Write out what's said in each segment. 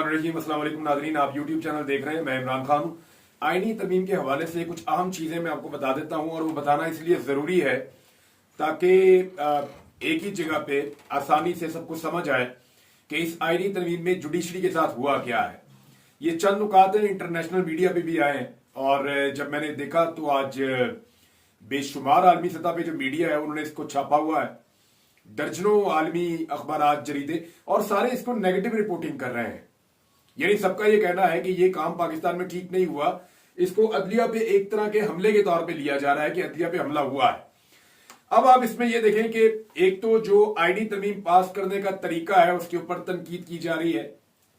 अस्सलाम वालेकुम नाज़रीन, आप यूट्यूब चैनल देख रहे हैं। मैं इमरान खान हूँ। आईनी तरमीम के हवाले से कुछ अहम चीजें मैं आपको बता देता हूँ और वो बताना इसलिए जरूरी है ताकि एक ही जगह पे आसानी से सबको समझ आए कि इस आईनी तरमीम में जुडिशरी के साथ हुआ क्या है। ये चंद नुकात इंटरनेशनल मीडिया पे भी आए हैं और जब मैंने देखा तो आज बेशुमार आलमी सतह पे जो मीडिया है उन्होंने इसको छापा हुआ है। दर्जनों आलमी अखबार जरीदे और सारे इसको नेगेटिव रिपोर्टिंग कर रहे हैं। यानी सबका ये कहना है कि ये काम पाकिस्तान में ठीक नहीं हुआ, इसको अदलिया पे एक तरह के हमले के तौर पे लिया जा रहा है कि अदलिया पे हमला हुआ है। अब आप इसमें ये देखें कि एक तो जो आईनी तरमीम पास करने का तरीका है उसके ऊपर तनकीद की जा रही है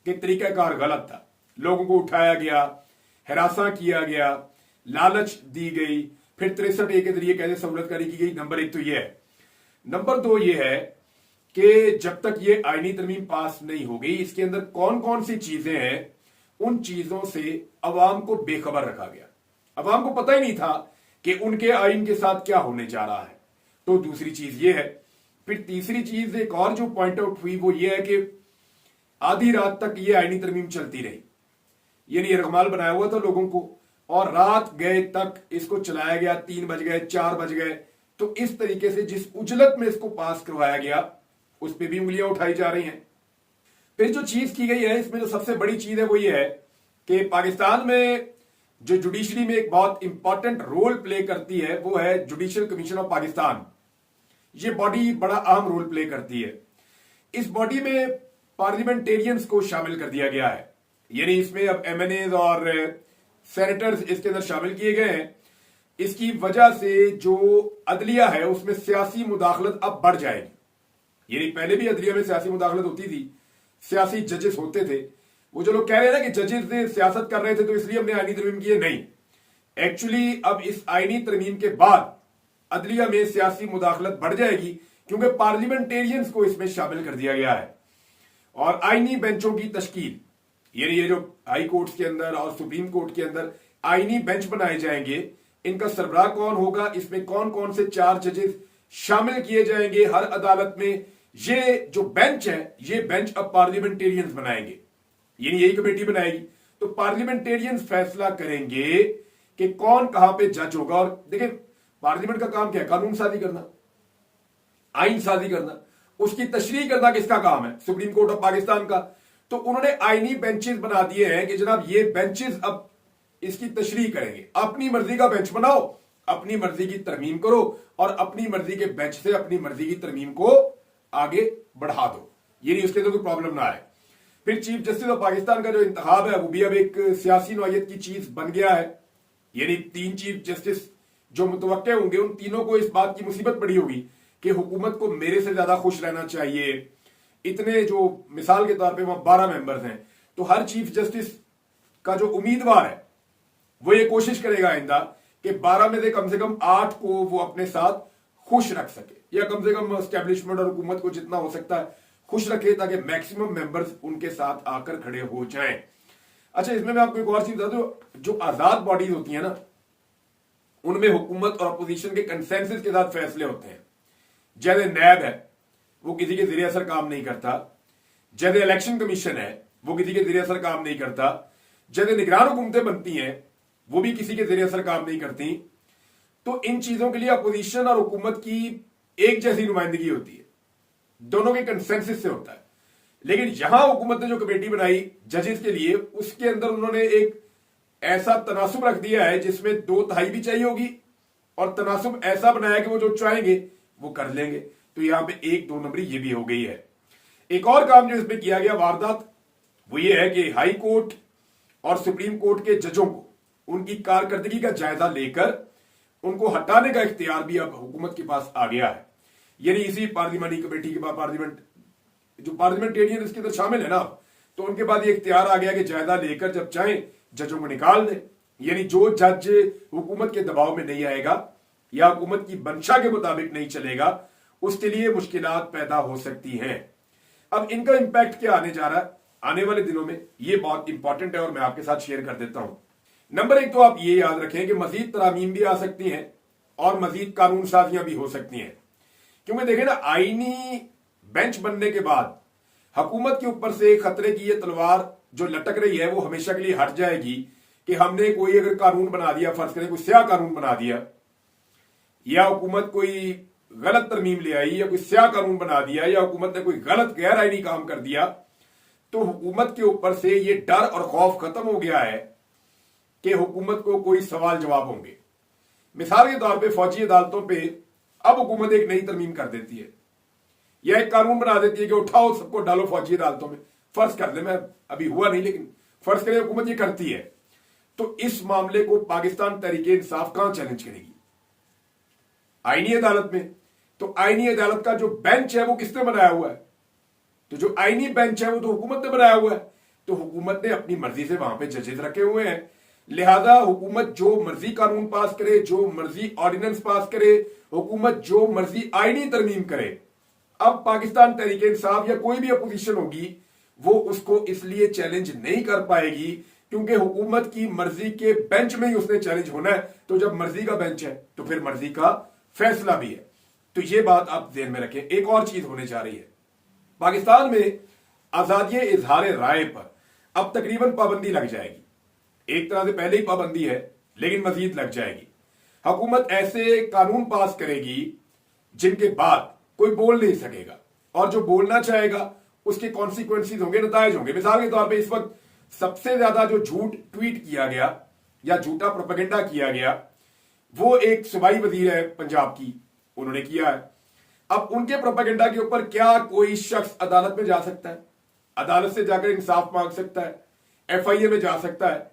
कि तरीकाकार गलत था, लोगों को उठाया गया, हिरासा किया गया, लालच दी गई, फिर 63A के जरिए कैसे सहूलतकारी की गई। नंबर एक तो ये है। नंबर दो ये है कि जब तक ये आईनी तरमीम पास नहीं हो गई इसके अंदर कौन कौन सी चीजें हैं उन चीजों से अवाम को बेखबर रखा गया। अवाम को पता ही नहीं था कि उनके आइन के साथ क्या होने जा रहा है। तो दूसरी चीज ये है। फिर तीसरी चीज एक और जो पॉइंट आउट हुई वो ये है कि आधी रात तक ये आईनी तरमीम चलती रही, यानी रगमाल बनाया हुआ था लोगों को और रात गए तक इसको चलाया गया। 3 बज गए, 4 बज गए। तो इस तरीके से जिस उजलत में इसको पास करवाया गया उस पर भी उंगलियां उठाई जा रही हैं। फिर जो चीज की गई है इसमें जो सबसे बड़ी चीज है वो ये है कि पाकिस्तान में जो जुडिशरी में एक बहुत इंपॉर्टेंट रोल प्ले करती है वो है जुडिशियल कमीशन ऑफ पाकिस्तान। ये बॉडी बड़ा अहम रोल प्ले करती है। इस बॉडी में पार्लियामेंटेरियंस को शामिल कर दिया गया है, यानी इसमें अब MNAs और सेनेटर्स इसके अंदर शामिल किए गए हैं। इसकी वजह से जो अदलिया है उसमें सियासी मुदाखलत अब बढ़ जाएगी। यानी पहले भी अदलिया में सियासी मुदाखलत होती थी, सियासी जजेस होते थे। वो जो लोग कह रहे हैं ना कि जजेस ने सियासत कर रहे थे तो इसलिए हमने आईनी तरमीम की, नहीं। एक्चुअली अब इस आईनी तरमीम के बाद अदलिया में सियासी मुदाखलत बढ़ जाएगी क्योंकि पार्लियामेंटेरियंस को इसमें शामिल कर दिया गया है। और आईनी बेंचों की तश्कील, यानी ये जो हाई कोर्ट्स के अंदर और सुप्रीम कोर्ट के अंदर आईनी बेंच बनाए जाएंगे, इनका सरबराह कौन होगा, इसमें कौन कौन से 4 जजेस शामिल किए जाएंगे हर अदालत में, ये जो बेंच है ये बेंच अब पार्लियामेंटेरियंस बनाएंगे, यानी यही कमेटी बनाएगी। तो पार्लियामेंटेरियंस फैसला करेंगे कि कौन कहां पे जज होगा। और देखिए पार्लियामेंट का काम क्या है, कानून साजी करना, आइन साजी करना, उसकी तशरीह करना किसका काम है, सुप्रीम कोर्ट ऑफ पाकिस्तान का। तो उन्होंने आईनी बेंचेस बना दिए हैं कि जनाब ये बेंचेस अब इसकी तशरीह करेंगे। अपनी मर्जी का बेंच बनाओ, अपनी मर्जी की तरमीम करो और अपनी मर्जी के बेंच से अपनी मर्जी की तरमीम को आगे बढ़ा दो, यानी उसके अंदर कोई प्रॉब्लम ना आए। फिर चीफ जस्टिस ऑफ पाकिस्तान का जो इंतखाब है वो भी अब एक सियासी नौयत की चीज बन गया है। यानी 3 चीफ जस्टिस जो मुतवक्के होंगे उन तीनों को इस बात की मुसीबत पड़ी होगी कि हुकूमत को मेरे से ज्यादा खुश रहना चाहिए। इतने जो मिसाल के तौर पे वहां 12 मेंबर्स हैं, तो हर चीफ जस्टिस का जो उम्मीदवार है वो ये कोशिश करेगा आइंदा कि 12 में से कम 8 को वो अपने साथ खुश रख सके, या कम से कम एस्टेब्लिशमेंट और हुकूमत को जितना हो सकता है खुश रखे ताकि मैक्सिमम मेंबर्स उनके साथ आकर खड़े हो जाएं। अच्छा, इसमें मैं आपको एक और चीज बता दूं, जो आजाद बॉडीज होती है ना उनमें हुकूमत और अपोजिशन के कंसेंसस के साथ फैसले होते हैं। जैसे नैब है वो किसी के जरिए असर काम नहीं करता, जैसे इलेक्शन कमीशन है वो किसी के जरिए असर काम नहीं करता, जैसे निगरान हुकूमतें बनती हैं वो भी किसी के जरिए असर काम नहीं करती। तो इन चीजों के लिए अपोजिशन और हुकूमत की एक जैसी नुमाइंदगी होती है, दोनों के कंसेंसस से होता है। लेकिन यहां हुकूमत ने जो कमेटी बनाई जजेस के लिए उसके अंदर उन्होंने एक ऐसा तनासुब रख दिया है जिसमें 2/3 भी चाहिए होगी और तनासुब ऐसा बनाया कि वो जो चाहेंगे वो कर लेंगे। तो यहां पे 1-2 नंबरी ये भी हो गई है। एक और काम जो इसमें किया गया वारदात वो ये है कि हाई कोर्ट और सुप्रीम कोर्ट के जजों को उनकी कारकर्दगी का जायजा लेकर उनको हटाने का इख्तियार भी अब हुकूमत के पास आ गया है। यानी इसी पार्लियामानी कमेटी के बाद पार्लियामेंटेरियन इसके अंदर शामिल है ना, तो उनके बाद ये इख्तियार आ गया कि जायजा लेकर जब चाहे जजों को निकाल दें। यानी जो जज हुकूमत के दबाव में नहीं आएगा या हुकूमत की मंशा के मुताबिक नहीं चलेगा उसके लिए मुश्किलात पैदा हो सकती हैं। अब इनका इंपैक्ट क्या आने जा रहा है आने वाले दिनों में, ये बहुत इंपॉर्टेंट है और मैं आपके साथ शेयर कर देता हूं। नंबर 1 तो आप ये याद रखें कि मजीद तरामीम भी आ सकती हैं और मजीद कानून साजियां भी हो सकती हैं। क्योंकि देखें ना, आईनी बेंच बनने के बाद हुकूमत के ऊपर से खतरे की ये तलवार जो लटक रही है वो हमेशा के लिए हट जाएगी कि हमने कोई अगर कानून बना दिया, फर्ज करें कोई स्याह कानून बना दिया, या हुकूमत कोई गलत तरमीम ले आई, या कोई स्याह कानून बना दिया, या हुकूमत ने कोई गलत गैर आईनी काम कर दिया, तो हुकूमत के ऊपर से ये डर और खौफ खत्म हो गया है कि हुकूमत को कोई सवाल जवाब होंगे। मिसाल के तौर पे फौजी अदालतों पे अब हुकूमत एक नई तरमीम कर देती है या एक कानून बना देती है कि उठाओ सबको डालो फौजी अदालतों में, फर्ज कर दे, मैं अभी हुआ नहीं लेकिन फर्ज करें हुकूमत ये करती है, तो इस मामले को पाकिस्तान तहरीके इंसाफ कहां चैलेंज करेगी? आईनी अदालत में। तो आईनी अदालत का जो बेंच है वो किसने बनाया हुआ है? तो जो आईनी बेंच है वो तो हुकूमत ने बनाया हुआ है। तो हुकूमत ने अपनी मर्जी से वहां पे जजेस रखे हुए हैं, लिहाजा हुकूमत जो मर्जी कानून पास करे, जो मर्जी ऑर्डिनेंस पास करे, हुकूमत जो मर्जी आईनी तरमीम करे, अब पाकिस्तान तहरीके इंसाफ या कोई भी अपोजिशन होगी वो उसको इसलिए चैलेंज नहीं कर पाएगी क्योंकि हुकूमत की मर्जी के बेंच में ही उसने चैलेंज होना है। तो जब मर्जी का बेंच है तो फिर मर्जी का फैसला भी है। तो ये बात आप ध्यान में रखें। एक और चीज होने जा रही है, पाकिस्तान में आजादी इजहार राय पर अब तकरीबन पाबंदी लग जाएगी। एक तरह से पहले ही पाबंदी है लेकिन मजीद लग जाएगी। हुकूमत ऐसे कानून पास करेगी जिनके बाद कोई बोल नहीं सकेगा, और जो बोलना चाहेगा उसके कॉन्सिक्वेंसेस होंगे, नतायज होंगे। मिसाल के तौर पे इस वक्त सबसे ज्यादा जो झूठ ट्वीट किया गया या झूठा प्रोपेगेंडा किया गया वो एक सूबाई वजीर है पंजाब की, उन्होंने किया है। अब उनके प्रोपेगेंडा के ऊपर क्या कोई शख्स अदालत में जा सकता है? अदालत से जाकर इंसाफ मांग सकता है, FIA में जा सकता है,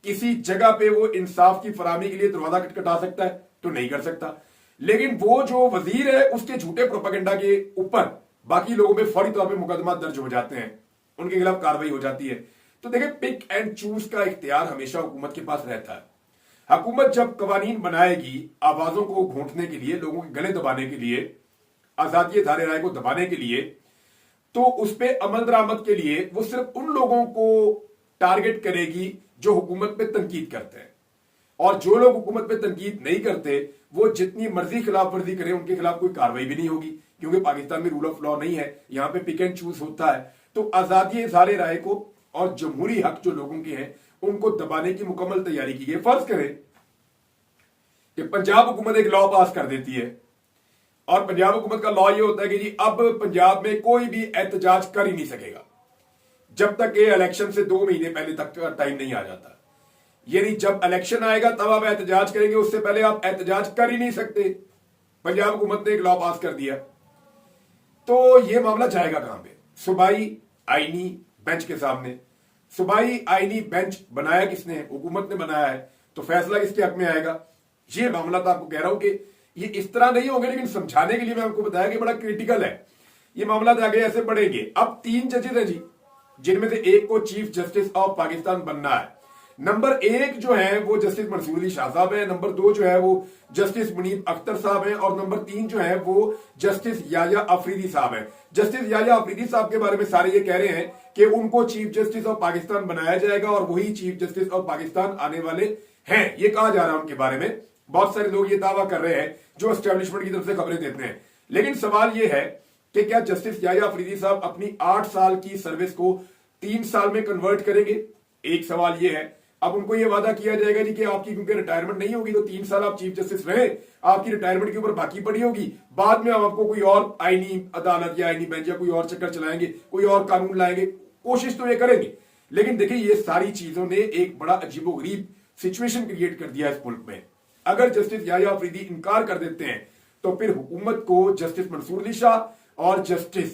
किसी जगह पे वो इंसाफ की फराहमी के लिए दरवाजा खटखटा सकता है? तो नहीं कर सकता। लेकिन वो जो वजीर है उसके झूठे प्रोपेगेंडा के ऊपर बाकी लोगों में फौरी तौर पे मुकदमा दर्ज हो जाते हैं, उनके खिलाफ कार्रवाई हो जाती है। तो देखिए, पिक एंड चूज का इख्तियार हमेशा हुकूमत के पास रहता है। हुकूमत जब कवानीन बनाएगी आवाजों को घोंटने के लिए, लोगों के गले दबाने के लिए, आजादी इज़हार राय को दबाने के लिए, तो उस पर अमल दरामद के लिए वो सिर्फ उन लोगों को टारगेट करेगी जो हुकूमत पे तनकीद करते हैं, और जो लोग हुकूमत पे तनकीद नहीं करते वो जितनी मर्जी खिलाफ वर्जी करें उनके खिलाफ कोई कार्रवाई भी नहीं होगी, क्योंकि पाकिस्तान में रूल ऑफ लॉ नहीं है, यहां पे पिक एंड चूज होता है। तो आजादी इज़हार राय को और जमहूरी हक जो लोगों के हैं उनको दबाने की मुकम्मल तैयारी की गई। फर्ज करें कि पंजाब हुकूमत एक लॉ पास कर देती है, और पंजाब हुकूमत का लॉ ये होता है कि जी अब पंजाब में कोई भी एहतजाज कर ही नहीं सकेगा जब तक ये इलेक्शन से 2 महीने पहले तक का टाइम नहीं आ जाता। यानी जब इलेक्शन आएगा तब आप एहतजाज करेंगे, उससे पहले आप एहतजाज कर ही नहीं सकते। पंजाब हुकूमत ने एक लॉ पास कर दिया, तो ये मामला जाएगा कहां पे? सूबाई आईनी बेंच के सामने। सूबाई आईनी बेंच बनाया किसने? हुकूमत ने बनाया है, तो फैसला किसके हक में आएगा? ये मामला तो आपको कह रहा हूं कि ये इस तरह नहीं होंगे, लेकिन समझाने के लिए मैं आपको बताया कि बड़ा क्रिटिकल है ये मामला। आगे ऐसे बढ़ेंगे। अब 3 जजेस हैं जी, जिनमें से एक को चीफ जस्टिस ऑफ पाकिस्तान बनना है। नंबर 1 जो है वो जस्टिस मंसूर अली शाह साहब है, नंबर 2 जो है वो जस्टिस मुनीब अख्तर साहब है, और नंबर 3 जो है वो जस्टिस याया अफरीदी साहब है। जस्टिस याया अफरीदी साहब के बारे में सारे ये कह रहे हैं कि उनको चीफ जस्टिस ऑफ पाकिस्तान बनाया जाएगा और वही चीफ जस्टिस ऑफ पाकिस्तान आने वाले हैं, ये कहा जा रहा है उनके बारे में। बहुत सारे लोग ये दावा कर रहे हैं जो एस्टेब्लिशमेंट की तरफ से खबरें देते हैं। लेकिन सवाल ये है कि क्या जस्टिस याया अफरीदी साहब अपनी 8 साल की सर्विस को 3 साल में कन्वर्ट करेंगे? एक सवाल ये है। अब उनको ये वादा किया जाएगा जी कि आपकी क्योंकि रिटायरमेंट नहीं होगी तो 3 साल आप चीफ जस्टिस रहे, आपकी रिटायरमेंट के ऊपर बाकी पड़ी होगी, बाद में हम आपको कोई और आईनी अदालत या आईनी बेंच या कोई और चक्कर चलाएंगे, कोई और कानून लाएंगे, कोशिश तो ये करेंगे। लेकिन देखिए, ये सारी चीजों ने एक बड़ा अजीबोगरीब सिचुएशन क्रिएट कर दिया इस मुल्क में। अगर जस्टिस याया अफरीदी इनकार कर देते हैं तो फिर हुकूमत को जस्टिस मंसूर अली शाह और जस्टिस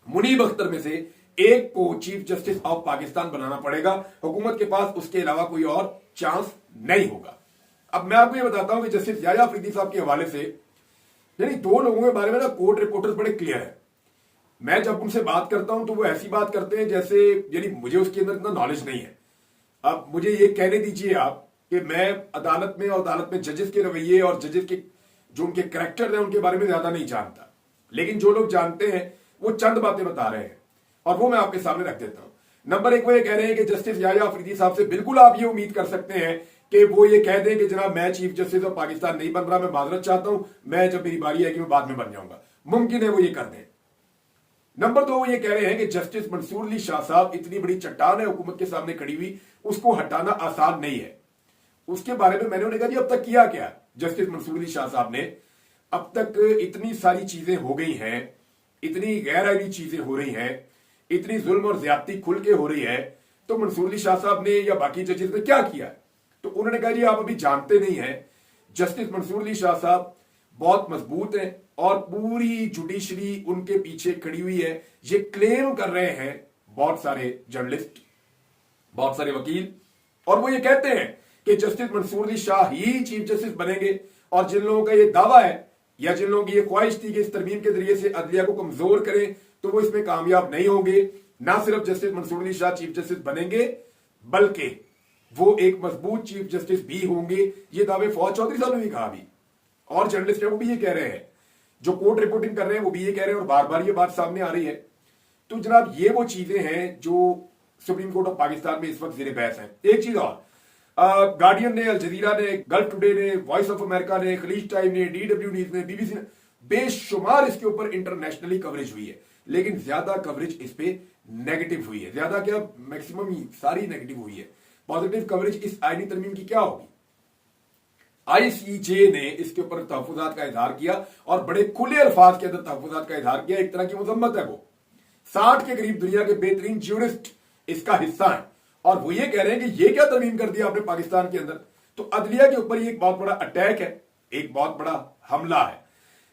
मुनीब अख्तर में से एक को चीफ जस्टिस ऑफ पाकिस्तान बनाना पड़ेगा। हुकूमत के पास उसके अलावा कोई और चांस नहीं होगा। अब मैं आपको ये बताता हूं कि जस्टिस याया अफरीदी साहब के हवाले से यानी 2 लोगों के बारे में ना कोर्ट रिपोर्टर्स बड़े क्लियर है। मैं जब उनसे बात करता हूं तो वो ऐसी बात करते हैं जैसे यानी मुझे उसके अंदर इतना नॉलेज नहीं है। अब मुझे ये कहने दीजिए आप कि मैं अदालत में और अदालत में जजेस के रवैये और जजेस के जो उनके कैरेक्टर हैं उनके बारे में ज्यादा नहीं जानता, लेकिन जो लोग जानते हैं वो चंद बातें बता रहे हैं और वो मैं आपके सामने रख देता हूं। नंबर 1 वो ये कह रहे हैं कि जस्टिस याया अफरीदी साहब से बिल्कुल आप ये उम्मीद कर सकते हैं कि वो ये कह दें कि जनाब मैं चीफ जस्टिस ऑफ पाकिस्तान नहीं बन रहा, मैं माजरत चाहता हूं, मैं जब मेरी बारी है कि मैं बाद में बन जाऊंगा। मुमकिन है वो ये कर दें। नंबर 2, वो ये कह रहे हैं कि जस्टिस मंसूर अली शाह साहब इतनी बड़ी चट्टान है हुकूमत के सामने खड़ी हुई, उसको हटाना आसान नहीं है। उसके बारे में मैंने उन्हें कहा जी अब तक किया क्या जस्टिस मंसूर अली शाह साहब ने? अब तक इतनी सारी चीजें हो गई हैं, इतनी गैर आईनी चीजें हो रही हैं, इतनी जुल्म और ज्यादती खुल के हो रही है, तो मंसूर अली शाह साहब ने या बाकी जजेस ने क्या किया? तो उन्होंने कहा जी आप अभी जानते नहीं हैं, जस्टिस मंसूर अली शाह साहब बहुत मजबूत हैं और पूरी जुडिशरी उनके पीछे खड़ी हुई है। ये क्लेम कर रहे हैं बहुत सारे जर्नलिस्ट, बहुत सारे वकील, और वो ये कहते हैं कि जस्टिस मंसूर अली शाह ही चीफ जस्टिस बनेंगे। और जिन लोगों का ये दावा है या जिन लोगों की ये ख्वाहिश थी कि इस तरमीम के जरिए से अदलिया को कमजोर करें, तो वो इसमें कामयाब नहीं होंगे। ना सिर्फ justice Mansoor Ali Shah chief justice बनेंगे, बल्कि वो एक मजबूत चीफ जस्टिस भी होंगे। ये दावे फौज चौधरी साहब ने भी कहा अभी, और जर्नलिस्ट है वो भी ये कह रहे हैं, जो कोर्ट रिपोर्टिंग कर रहे हैं वो भी ये कह रहे हैं, और बार बार ये बात सामने आ रही है। तो जनाब ये वो चीजें हैं जो सुप्रीम कोर्ट ऑफ पाकिस्तान में इस वक्त ज़ेरे बहस है। एक चीज और, गार्डियन ने, अल जजीरा ने, गल्फ टुडे ने, वॉइस ऑफ अमेरिका ने, खलीज टाइम ने, DW न्यूज ने, BBC ने, बेशुमार इसके ऊपर इंटरनेशनली कवरेज हुई है, लेकिन ज्यादा कवरेज इस पे नेगेटिव हुई है। ज्यादा क्या, मैक्सिमम ही सारी नेगेटिव हुई है। पॉजिटिव कवरेज इस आईनी तरमीम की क्या होगी? ICJ ने इसके ऊपर तहफुजात का इजहार किया और बड़े खुले अल्फाज के अंदर तहफुजात का इजहार किया। एक तरह की मजम्मत है वो। 60 के करीब दुनिया के बेहतरीन ज्यूरिस्ट इसका हिस्सा है, और वो ये कह रहे हैं कि ये क्या तरमीम कर दिया आपने पाकिस्तान के अंदर। तो अदलिया के ऊपर ये एक बहुत बड़ा अटैक है, एक बहुत बड़ा हमला है।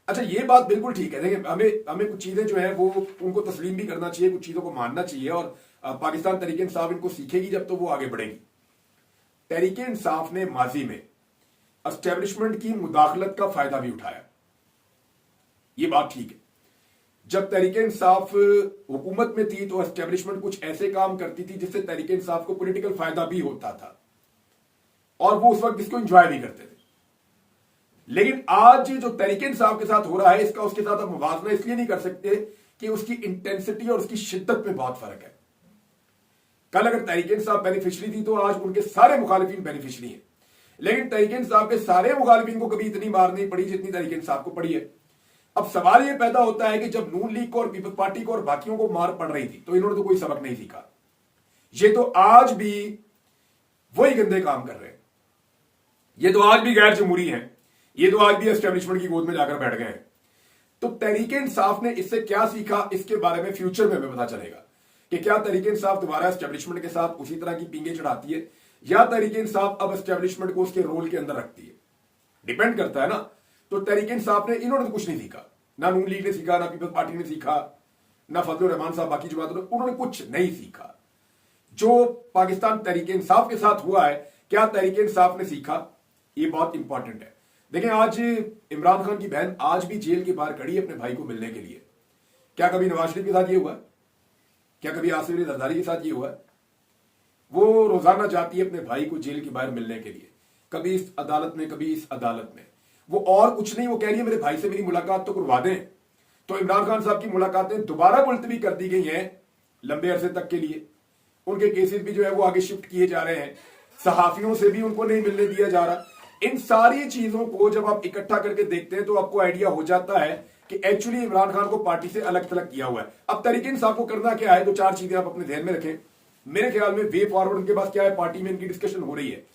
अच्छा, ये बात बिल्कुल ठीक है। देखिए, हमें कुछ चीजें जो है वो उनको तस्लीम भी करना चाहिए, कुछ चीजों को मानना चाहिए, और पाकिस्तान तहरीक इंसाफ इनको सीखेगी जब तो वो आगे बढ़ेगी। तहरीक इंसाफ ने माजी में एस्टेब्लिशमेंट की मुदाखलत का फायदा भी उठाया, ये बात ठीक है। जब तहरीक इंसाफ हुकूमत में थी तो एस्टेब्लिशमेंट कुछ ऐसे काम करती थी जिससे तहरीक इंसाफ को पॉलिटिकल फायदा भी होता था, और वो उस वक्त इसको एंजॉय भी करते थे। लेकिन आज जो तहरीक इंसाफ के साथ हो रहा है, इसका उसके साथ आप मुवाजना इसलिए नहीं कर सकते कि उसकी इंटेंसिटी और उसकी शिद्दत में बहुत फर्क है। कल अगर तहरीक इंसाफ बेनिफिशरी थी तो आज उनके सारे मुखालिफिन बेनिफिशरी हैं, लेकिन तहरीक इंसाफ के सारे मुखालिफिन को कभी इतनी मार नहीं पड़ी जितनी तहरीक इंसाफ को पड़ी है। अब सवाल यह पैदा होता है कि जब नून लीग को और पीपल्स पार्टी को और बाकियों को मार पड़ रही थी तो इन्होंने तो कोई सबक नहीं सीखा। ये तो आज भी वही गंदे काम कर रहे हैं, ये तो आज भी गैर जमहूरी हैं, ये तो आज भी एस्टेब्लिशमेंट की गोद में जाकर बैठ गए हैं। तो तहरीक इंसाफ ने इससे क्या सीखा, इसके बारे में फ्यूचर में हमें पता चलेगा कि क्या तहरीक इंसाफ दोबारा एस्टेब्लिशमेंट के साथ उसी तरह की पींगे चढ़ाती है, या तहरीक इंसाफ अब एस्टेब्लिशमेंट को उसके रोल के अंदर रखती है। डिपेंड करता है ना। तो तहरीक इंसाफ ने, इन्होंने तो कुछ नहीं सीखा, ना नून लीग ने सीखा, ना पीपल्स पार्टी ने सीखा, ना फजलुर रहमान साहब, बाकी जमातों ने, उन्होंने कुछ नहीं सीखा। जो पाकिस्तान तहरीक इंसाफ के साथ हुआ है, क्या तहरीक इंसाफ ने सीखा, ये बहुत इंपॉर्टेंट है। देखें, आज इमरान खान की बहन आज भी जेल के बाहर खड़ी है अपने भाई को मिलने के लिए। क्या कभी नवाज शरीफ के साथ ये हुआ? क्या कभी आसिफ अली जरदारी के साथ ये हुआ? वो रोजाना जाती है अपने भाई को जेल के बाहर मिलने के लिए, कभी इस अदालत में, कभी इस अदालत में। वो और कुछ नहीं, वो कह रही है मेरे भाई से मेरी मुलाकात तो करवा दें। तो इमरान खान साहब की मुलाकातें दोबारा मुलतवी कर दी गई हैं लंबे अरसे तक के लिए। उनके केसेस भी जो है वो आगे शिफ्ट किए जा रहे हैं, सहाफियों से भी उनको नहीं मिलने दिया जा रहा। इन सारी चीजों को जब आप इकट्ठा करके देखते हैं तो आपको आइडिया हो जाता है कि एक्चुअली इमरान खान को पार्टी से अलग थलग किया हुआ है। अब तहरीक इंसाफ को करना क्या है, दो चार चीजें आप अपने ध्यान में रखें। मेरे ख्याल में वे फॉरवर्ड उनके पास क्या है, पार्टी में इनकी डिस्कशन हो रही है।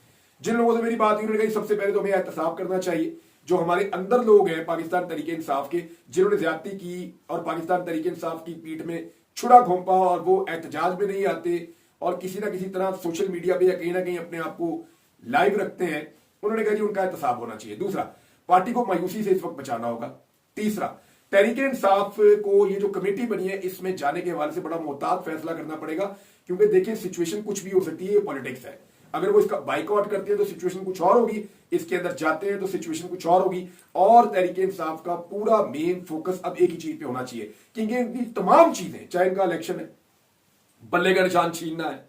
जिन लोगों से मेरी बात हुई उन्होंने कहा सबसे पहले तो हमें एहतसाब करना चाहिए, जो हमारे अंदर लोग हैं पाकिस्तान तहरीक इंसाफ के, जिन्होंने ज्यादती की और पाकिस्तान तहरीक इंसाफ की पीठ में छुरा घोंपा, और वो एहतजाज में नहीं आते और किसी ना किसी तरह सोशल मीडिया पे या कहीं ना कहीं अपने आप को लाइव रखते हैं, उन्होंने कहा जी उनका एहतसाब होना चाहिए। दूसरा, पार्टी को मायूसी से इस वक्त बचाना होगा। तीसरा, तहरीक इंसाफ को ये जो कमेटी बनी है इसमें जाने के हवाले से बड़ा मोहतात फैसला करना पड़ेगा, क्योंकि देखिए सिचुएशन कुछ भी हो सकती है, ये पॉलिटिक्स है। अगर वो इसका बाइकआउट करते हैं तो सिचुएशन कुछ और होगी, इसके अंदर जाते हैं तो सिचुएशन कुछ और होगी। और तहरीक इंसाफ का पूरा मेन फोकस अब एक ही चीज पे होना चाहिए, क्योंकि इनकी तमाम चीजें, चाहे इनका इलेक्शन है, बल्ले का निशान छीनना है,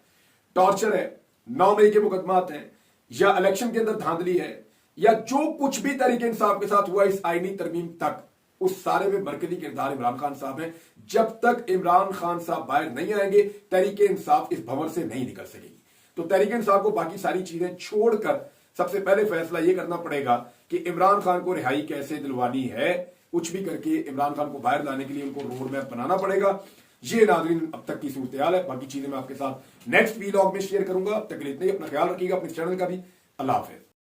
टॉर्चर है, 9 मई के मुकदमात हैं, या इलेक्शन के अंदर धांधली है, या जो कुछ भी तहरीक इंसाफ के साथ हुआ इस आईनी तरमीम तक, उस सारे में मरकजी किरदार इमरान खान साहब हैं। जब तक इमरान खान साहब बाहर नहीं आएंगे तहरीक इंसाफ इस भंवर से नहीं निकल सकेगी। तो तहरीक इंसाफ को बाकी सारी चीजें छोड़कर सबसे पहले फैसला यह करना पड़ेगा कि इमरान खान को रिहाई कैसे दिलवानी है, कुछ भी करके इमरान खान को बाहर लाने के लिए उनको रोड मैप बनाना पड़ेगा। ये नाज़रीन अब तक की सूरत हाल है। बाकी चीजें मैं आपके साथ नेक्स्ट वीलॉग में शेयर करूंगा। अब तक के लिए इतना ही। अपना ख्याल रखिएगा, अपने चैनल का भी। अल्लाह हाफिज।